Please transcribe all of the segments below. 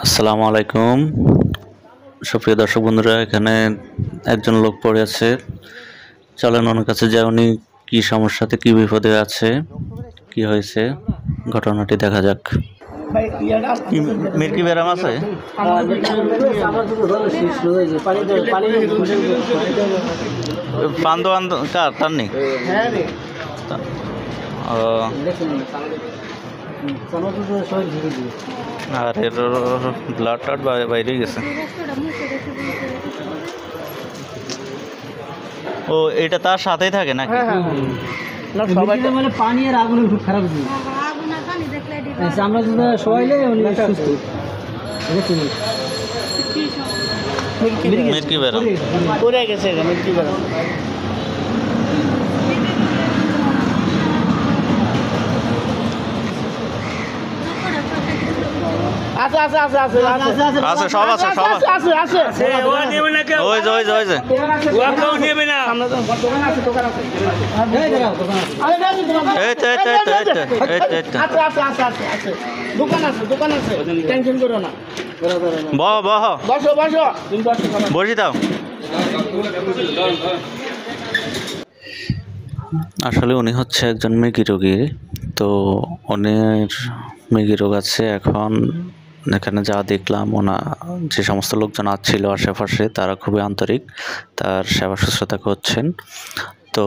আসসালামু আলাইকুম সুপ্রিয় দর্শক বন্ধুরা, এখানে একজন লোক পড়ে আছে। চলেন ওনার কাছে যাই, উনি কি সমস্যাতে কি বিপদে আছে, কি হয়েছে ঘটনাটি দেখা যাক। মির্কি ব্যারাম আছে? পান্দ কার তার নেই? আর এর ব্লাড টাড বাইরে গেছে। ও এটা তার সাথেই থাকে নাকি? সবাই মানে পানি আর আগুন খুব খারাপ জিনিস। আমরা যদি শোয়াইলে সুস্থ। মির্কি ব্যারাম পড়ে গেছে মির্কি ব্যারাম। আছে আছে আছে আছে আছে, সব আছে, সব আছে। আছে আছে ওয়া নেবে না কেউ। ওই যে ওই যে ওই যে ওয়া কেউ নেবে না। আমরা তো দোকান আছে, দোকান আছে। এই দেখো দোকান আছে। আরে না দোকান আছে। এই তো আছে আছে আছে আছে আছে। দোকান আছে, দোকান আছে। টেনশন করো না। বহ বহ বসো বসো। তুমি বসো। বসি দাও। আসলে উনি হচ্ছে একজন মৃগী রোগী। তো উনির মৃগী রোগ আছে। এখন এখানে যা দেখলাম, যে সমস্ত লোকজন আসছিল আশেপাশে তারা খুবই আন্তরিক, তার সেবা শুশ্রূষা করছেন। তো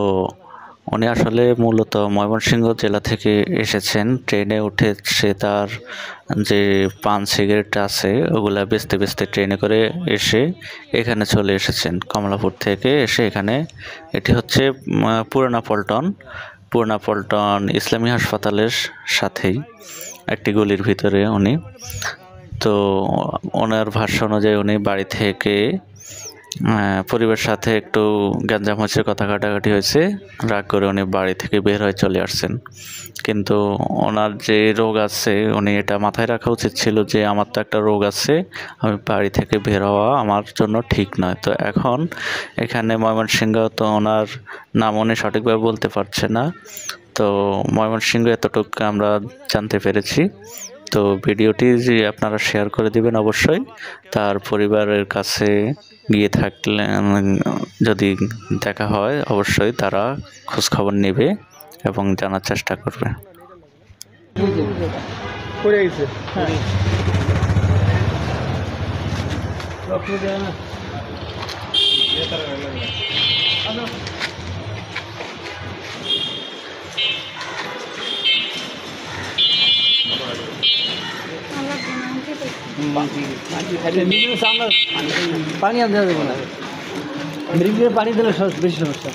উনি আসলে মূলত ময়মনসিংহ জেলা থেকে এসেছেন। ট্রেনে উঠে সে তার যে পান সিগারেট আছে ওগুলা বেচতে বেচতে ট্রেনে করে এসে এখানে চলে এসেছেন। কমলাপুর থেকে এসে এখানে, এটি হচ্ছে পুরানা পল্টন ইসলামী হাসপাতালের সাথেই একটি গলির ভিতরে উনি। তো ওনার ভাষ্য অনুযায়ী উনি বাড়ি থেকে পরিবারের সাথে একটু গ্যাঞ্জাম হয়েছে, কথা কাটাকাটি হয়েছে, রাগ করে উনি বাড়ি থেকে বের হয়ে চলে আসছেন। কিন্তু ওনার যে রোগ আছে, উনি এটা মাথায় রাখা উচিত ছিল যে আমার তো একটা রোগ আছে, আমি বাড়ি থেকে বের হওয়া আমার জন্য ঠিক নয়। তো এখন এখানে ময়মনসিংহ, তো ওনার নাম উনি সঠিকভাবে বলতে পারছে না। তো ময়মনসিংহ এতটুকু আমরা জানতে পেরেছি। তো ভিডিওটি যে আপনারা শেয়ার করে দিবেন অবশ্যই। তার পরিবারের কাছে গিয়ে থাকলে যদি দেখা হয় অবশ্যই তারা খোঁজ খবর নেবে এবং জানার চেষ্টা করবে। পানি আনতে দেবো না, মৃগীর পানি দিলে বেশি সমস্যা।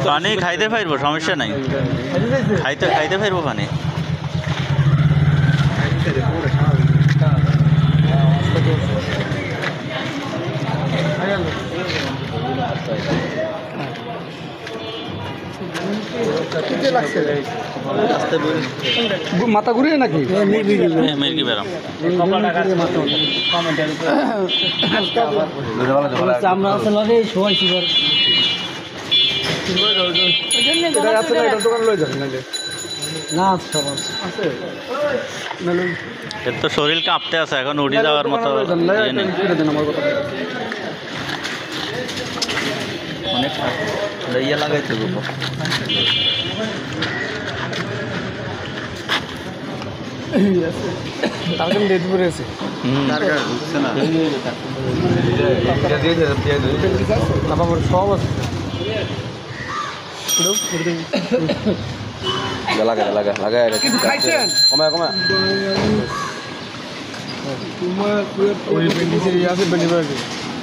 পানি খাইতে পারবো, সমস্যা নাই, খাইতে পারবো পানি। মাথা ঘুরিয়ে নাকি মির্কি ব্যারাম আমরা আসলে শোয়াইছি না এর তো শরীর কাঁপতে আছে, এখন উঠে যাওয়ার মতো অনেক ইয়ে লাগাইছে। সব আছে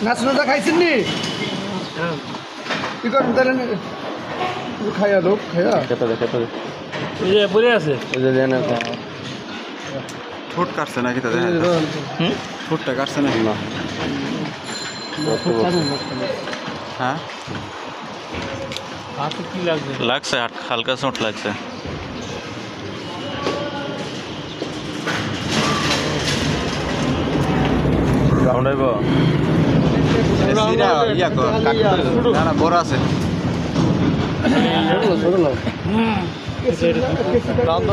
নাচনাটা খাইছেন নি? কি করেন তাহলে খাইয়া লোক খাইয়া খেতে পড়ে আছে। ঠোঁট কাটছে নাকি তো দেখা ঠোঁটটা কাটছে নাকি না হ্যাঁ হাতে কি লাগবে? লাগছে, হালকা চোট লাগছে। বড় আছে রাউন্ড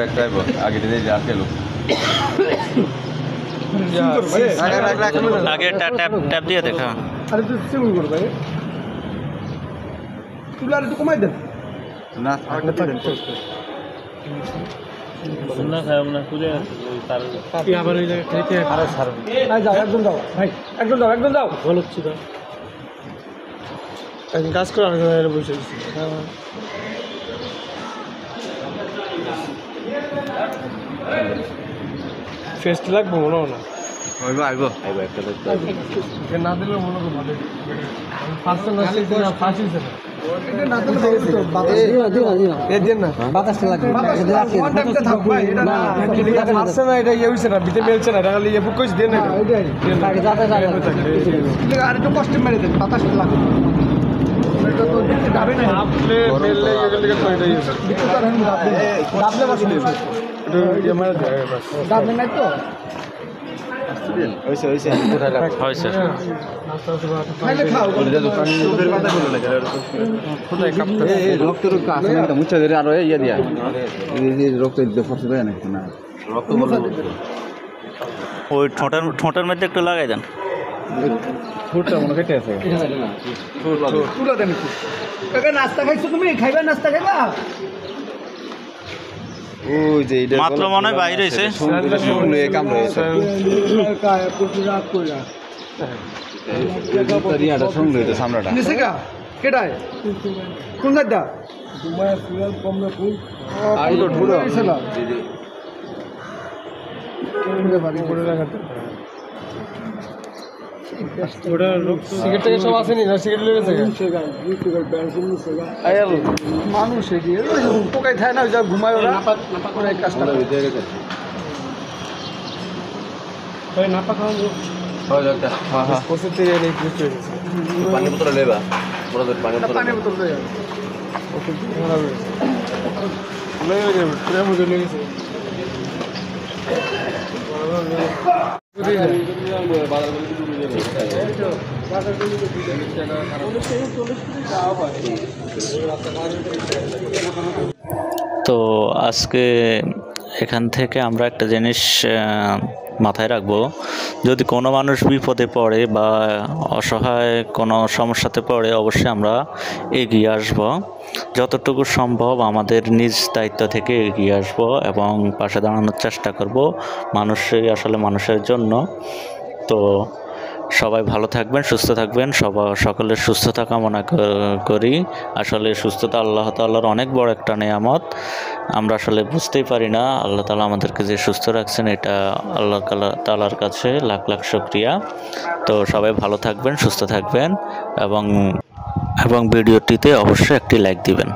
একটা আগে আর গেল আগে ট্যাপ দিয়ে দেখা। আরে তুই সিমুল কর ভাই তুই আর একটু কমাই দেন না না খারাপ না তুলে তার কি আবার ওই জায়গা খেতে আরে ছাড়ো আই যাও একদম দাও ভাই একদম দাও ভালো হচ্ছে তো একদম কাজ করে আর বসে আছি ফেস্ট লাগবে মনে হয় না আইব একটা না দিলে মনে হয় ভালো ফার্স্ট না ফার্স্ট হইছে না এটা না দিলে তো বাতাস দিও এ দেন না বাতাসটা লাগবে ওয়ান টাইমটা থাক ভাই এটা না ফার্স্ট না এটা ইয়ে হইছে না বিতে মেলছে না এটা খালি ইয়ে বুক কইছ দেন না এটাই আগে যাতে আর একটু কষ্ট মেরে দেন বাতাসটা লাগবে এটা তো যাবে না আপনি মেললে এগুলো তো এটাই হইছে ডাবলে বসে এটা ইয়ে মারা যায় বাস ডাবলে নাই তো হইছে হয়েছে। খাইলে খাও রক্ত আছে না মুচ্ছা ধরে আরো ইয়া দিয়া রক্ত দিতে ফসে দেয় নাকি না রক্ত ওই ঠোঁটের মধ্যে একটু লাগাই দেন। ঠোঁটটা মনে কেটে আছে তুলা দেন কাকা নাস্তা খাইছো তুমি খাইবা নাস্তা খাইবা ওই যে এটা মাত্র মনে হয় বাইরে হয়েছে। লয়ে কাম রয়েছে কায়া পুরো রাত কইরা রিয়াটা সঙ্গে এটা সামরাটা নিছে কা কেডায় কোন দাদা তোমার ফুল কম না ফুল আইলো ঠুলো ছিলা কোনে বাড়ি করে রাখাতে ওটা সিগারেট থেকে সব আসেনি না সিগারেট লেগেছে আয়াল মানুষ এগিয়ে পোকাই খায় না যা ঘুমায় ওরা ওরা এই কাজটা করে নাপা খাওয়া প্রসেস থেকে এই কিছু হয়ে গেছে পানি বোতল লেবা বড় পানি পানি বোতল দেয় ওষুধ খারাপ হয়ে গেছে লেগে যাবে পুরো মধ্যে লেগেছে তো আজকে এখান থেকে আমরা একটা জিনিস মাথায় রাখবো, যদি কোনো মানুষ বিপদে পড়ে বা অসহায় কোনো সমস্যাতে পড়ে অবশ্যই আমরা এগিয়ে আসব, যতটুকু সম্ভব আমাদের নিজ দায়িত্ব থেকে এগিয়ে আসব এবং পাশে দাঁড়ানোর চেষ্টা করব মানুষই আসলে মানুষের জন্য। তো সবাই ভালো থাকবেন, সুস্থ থাকবেন, সকলের সুস্থতা কামনা করি। আসলে সুস্থতা আল্লাহ তাআলার অনেক বড় একটা নেয়ামত, আমরা আসলে বুঝতেই পারি না। আল্লাহ তাআলা আমাদেরকে যে সুস্থ রাখছেন এটা আল্লাহ তাআলার কাছে লাখ লাখ শুকরিয়া। তো সবাই ভালো থাকবেন, সুস্থ থাকবেন এবং ভিডিওটিতে অবশ্যই একটি লাইক দিবেন।